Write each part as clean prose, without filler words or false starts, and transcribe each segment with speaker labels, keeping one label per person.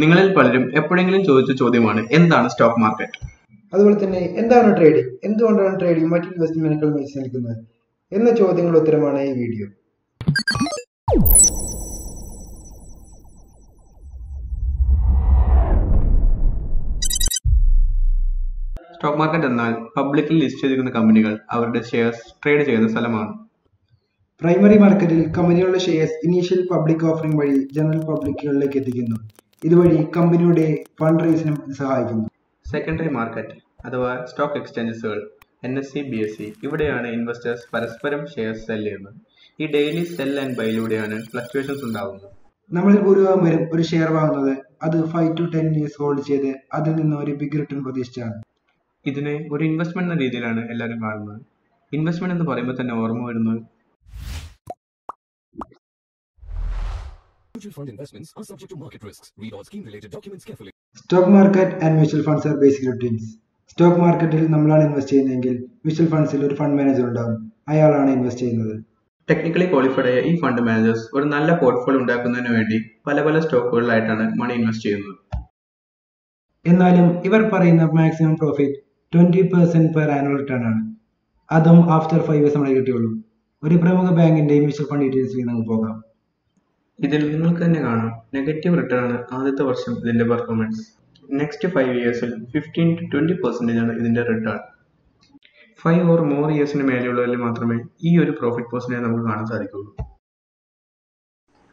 Speaker 1: നിങ്ങളിൽ പലരും എപ്പോഴെങ്കിലും ചോദിച്ച ചോദ്യമാണ് എന്താണ് സ്റ്റോക്ക് മാർക്കറ്റ്.
Speaker 2: അതുപോലെ തന്നെ എന്താണ് ട്രേഡിംഗ്, എന്തുകൊണ്ടാണ് ട്രേഡിംഗ് മറ്റ് ഇൻവെസ്റ്റ്മെന്റുകൾ വെച്ച് നിൽക്കുന്നത് എന്ന ചോദ്യങ്ങളുടെ ഉത്തരമാണ് ഈ വീഡിയോ.
Speaker 1: സ്റ്റോക്ക് മാർക്കറ്റ് എന്നാൽ പബ്ലിക്കിൽ ലിസ്റ്റ് ചെയ്തിരിക്കുന്ന കമ്പനികൾ അവരുടെ ഷെയർസ് ട്രേഡ് ചെയ്യുന്ന സ്ഥലമാണ്.
Speaker 2: പ്രൈമറി മാർക്കറ്റിൽ കമ്പനികളുടെ ഷെയർസ് ഇനീഷ്യൽ പബ്ലിക് ഓഫറിംഗ് വഴി ജനറൽ പബ്ലിക്കുകളിലേക്ക് എത്തിക്കുന്നു. ഇതുവഴി കമ്പനിയുടെ ഫണ്ട് റേസിനും സഹായിക്കുന്നു.
Speaker 1: സെക്കൻഡറി മാർക്കറ്റ് അഥവാ സ്റ്റോക്ക് എക്സ്ചേഞ്ചസുകൾ NSE, BSE ഇവിടെയാണ് ഇൻവെസ്റ്റേഴ്സ് പരസ്പരം ഷെയർസ് സെൽ ചെയ്യുന്നത്. ഈ ഡെയിലി സെൽ ആൻഡ് ബൈയിലൂടെയാണ് ഫ്ലക്ച്വേഷൻസ് ഉണ്ടാകുന്നത്.
Speaker 2: നമ്മളിൽ ഭൂരിഭാഗം പേരും ഒരു ഷെയർ വാങ്ങുന്നത് അത് 5 to 10 years ഹോൾഡ് ചെയ്ത് അതിൽ നിന്ന് ഒരു ബിഗ് റിട്ടേൺ പ്രതീക്ഷിച്ചാണ്.
Speaker 1: ഇതിനെ ഒരു ഇൻവെസ്റ്റ്മെന്റ് എന്ന രീതിയിലാണ് എല്ലാവരും കാണുന്നത്. ഇൻവെസ്റ്റ്മെന്റ് എന്ന് പറയുമ്പോൾ തന്നെ ഓർമ്മ വരുന്നത്
Speaker 3: Mutual fund investments are subject to market risks. Read all scheme-related documents carefully.
Speaker 2: Stock market and mutual funds R basic routines. Stock മാർക്കറ്റിൽ നമ്മളാണ് ഇൻവെസ്റ്റ് ചെയ്യുന്നതെങ്കിൽ മ്യൂച്വൽ ഫണ്ട്സിൽ ഒരു ഫണ്ട് മാനേജർ ഉണ്ടാകും, അയാളാണ് ഇൻവെസ്റ്റ് ചെയ്യുന്നത്.
Speaker 1: ടെക്നിക്കലി ക്വാളിഫൈഡ് ആയ ഈ ഫണ്ട് മാനേജേഴ്സ് ഒരു നല്ല പോർട്ട്ഫോളിയോ ഉണ്ടാക്കുന്നതിന് വേണ്ടി പല സ്റ്റോക്കുകളിലായിട്ടാണ് മണി ഇൻവെസ്റ്റ് ചെയ്യുന്നത്.
Speaker 2: എന്നാലും ഇവർ പറയുന്ന maximum profit 20% per annual return ആണ്. അതും ആഫ്റ്റർ 5 years നമ്മളെ കിട്ടിയുള്ളൂ. ഒരു പ്രമുഖ ബാങ്കിന്റെ മ്യൂച്വൽ ഫണ്ട് ഡീറ്റെയിൽസിലേക്ക് നമുക്ക് പോകാം.
Speaker 1: ഇതിൽ നിങ്ങൾക്ക് തന്നെ കാണാം നെഗറ്റീവ് റിട്ടേൺ ആണ് ആദ്യത്തെ വർഷം ഇതിന്റെ പെർഫോമൻസ്. നെക്സ്റ്റ് 5 yearsൽ 15 to 20% ആണ് ഇതിന്റെ റിട്ടേൺ. 5 or more ഇയേഴ്സിന് മേലെയുള്ളതിൽ മാത്രമേ ഈ ഒരു പ്രോഫിറ്റ് പെർസെന്റേജ് നമുക്ക് കാണാൻ സാധിക്കുള്ളൂ.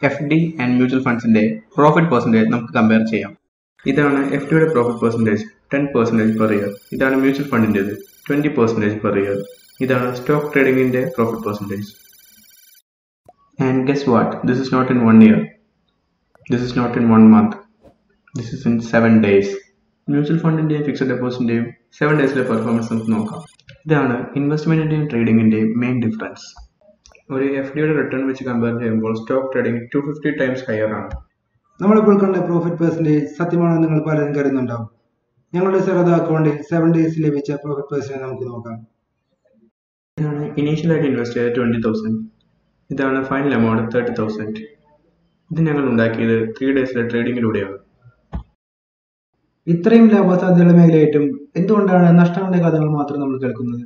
Speaker 1: FD ആൻഡ് മ്യൂച്വൽ ഫണ്ട്സിന്റെ പ്രോഫിറ്റ് പെർസെന്റേജ് നമുക്ക് കമ്പയർ ചെയ്യാം. ഇതാണ് FDയുടെ പ്രോഫിറ്റ് പെർസെന്റേജ് 10% പെർ ഇയർ. ഇതാണ് മ്യൂച്വൽ ഫണ്ടിൻ്റെത് 20% പെർ ഇയർ. ഇതാണ് സ്റ്റോക്ക് ട്രേഡിംഗിന്റെ profit percentage. And guess what? This is not in 1 year. This is not in 1 month. This is in 7 days. Mutual ഫണ്ടിന്റെയും fixed ഡെപ്പോസിറ്റിന്റെയും 7 ഡേയ്സിലെ പെർഫോമൻസ് നമുക്ക് നോക്കാം. ഇതാണ് ഇൻവെസ്റ്റ്മെന്റിന്റെയും ട്രേഡിംഗിന്റെയും മെയിൻ ഡിഫറൻസ്. ഒരു FDയുടെ റിട്ടേൺ വെച്ച് കമ്പയർ ചെയ്യുമ്പോൾ സ്റ്റോക്ക് ട്രേഡിംഗ് 250 times ഹയർ ആണ്.
Speaker 2: നമ്മളിപ്പോൾ കണ്ട പ്രോഫിറ്റ് പെർസെന്റേജ് സത്യമാണോ നിങ്ങൾ പലരും കരുതുന്നുണ്ടാവും. ഞങ്ങളുടെ സരദ അക്കൗണ്ടിൽ 7 days ലഭിച്ച പ്രോഫിറ്റ് പെർസെന്റേജ് നമുക്ക് നോക്കാം.
Speaker 1: ഇതാണ് ഇനീഷ്യലായിട്ട് ഇൻവെസ്റ്റ് ചെയ്ത 20,000. ഇതാണ് ഫൈനൽ എമൗണ്ട് 30,000. ഇത് ഞങ്ങൾ ഉണ്ടാക്കിയത് 3 ഡേയ്സിലെ ട്രേഡിങ്ങിലൂടെയാണ്.
Speaker 2: ഇത്രയും ലാഭസാധ്യതയുള്ള മേഖലയായിട്ടും എന്തുകൊണ്ടാണ് നഷ്ടങ്ങളുടെ കഥകൾ മാത്രം നമ്മൾ കേൾക്കുന്നത്?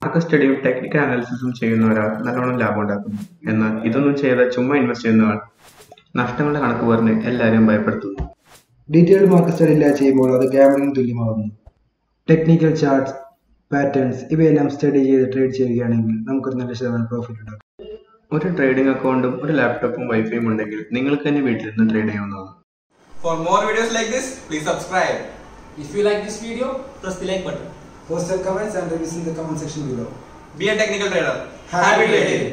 Speaker 1: മാർക്കറ്റ് സ്റ്റഡിയും ടെക്നിക്കൽ അനാലിസിസും ചെയ്യുന്നവരാൾ നല്ലോണം ലാഭം ഉണ്ടാക്കുന്നു. എന്നാൽ ഇതൊന്നും ചെയ്ത ചുമ്മാ ഇൻവെസ്റ്റ് ചെയ്യുന്നവർ നഷ്ടങ്ങളുടെ കണക്ക് പറഞ്ഞ് എല്ലാവരെയും ഭയപ്പെടുത്തുന്നു.
Speaker 2: ഡീറ്റെയിൽഡ് മാർക്കറ്റ് സ്റ്റഡി ഇല്ലാതെ ചെയ്യുമ്പോൾ അത് ഗാംബ്ലിംഗ് തുല്യമാകുന്നു. ടെക്നിക്കൽ ചാർട്ട്സ്, പാറ്റേൺസ് ഇവയെല്ലാം സ്റ്റഡി ചെയ്ത് ട്രേഡ് ചെയ്യുകയാണെങ്കിൽ നമുക്കൊരു നല്ല ശതമാനം പ്രോഫിറ്റ് ഉണ്ടാകും.
Speaker 1: ഒരു ട്രേഡിംഗ് അക്കൗണ്ടും ഒരു ലാപ്ടോപ്പും വൈഫൈയും ഉണ്ടെങ്കിൽ നിങ്ങൾക്ക് തന്നെ വീട്ടിലിരുന്ന് ട്രേഡ് ചെയ്യാവുന്നതാണ്.
Speaker 4: For more videos like this, please subscribe.
Speaker 5: If you like this video, press the like button.
Speaker 2: Post your comments and reviews in the comment section below.
Speaker 4: Be a technical trader.
Speaker 5: Happy trading!